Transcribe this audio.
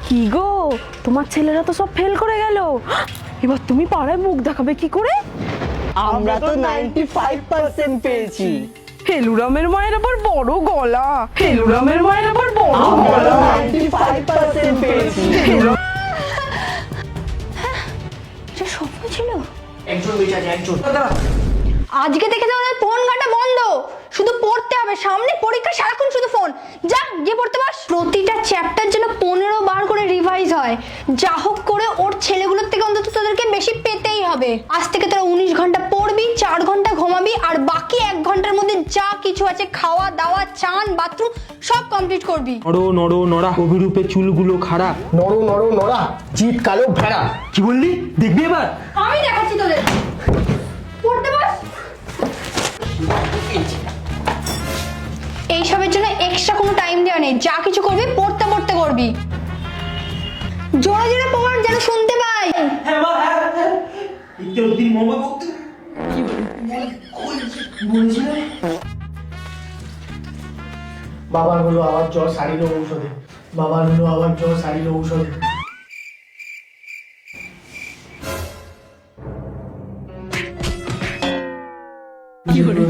কি গো, তোমার ছেলেরা তো সব ফেল করে গেল, এবার তুমি পাড়ায় মুখ দেখাবে কি করে? আমরা তো 95% পেয়েছি। হেলুরামের মায়ের আবার বড় গলা, হেলুরামের মায়ের আবার বড় আমরা গলা। 95% পেয়েছি। এটা সফল ছিল। একজন বেঁচে আছে, একজন। আজকে দেখে তো ওদের ফোন ঘাটা বন্ধ, শুধু পড়তে হবে, সামনে পরীক্ষা, সারাক্ষণ শুধু ফোন। যা গিয়ে পড়তে বস। প্রতিটা চ্যাপ্টার যেন 15 বার করে রিভাইজ হয়, যা হোক করে ওর ছেলেগুলোর থেকে অন্তত তোদেরকে বেশি পেতেই হবে। আজ থেকে তোরা 19 ঘন্টা পড়বি, 4 ঘন্টা ঘুমাবি, আর বাকি 1 ঘন্টার মধ্যে যা কিছু আছে খাওয়া দাওয়া চান বাথরুম সব কমপ্লিট করবি। নড়ো নড়ো নড়া, অভিরূপে চুলগুলো খাড়া। নড়ো নড়ো নড়া, জিত কালো ভেড়া। কি বললি? দেখবি এবার? আমি দেখাচ্ছি তোদের, পড়তে বস। এইসবের জন্য এক্সট্রা কোনো টাইম দেওয়া নেই, যা কিছু করবি পড়তে পড়তে করবি। জোরে জোরে পড় যেন শুনতে পাই। হ্যাঁ মা, হ্যাঁ হ্যাঁ। ইত্যদিন মোমা বলতে কি বলেছিলে? বাবার হলো আবার জ্বর, সারিল ঔষধে। বাবার হলো আবার জ্বর, সারিল ঔষধে। কি হলো?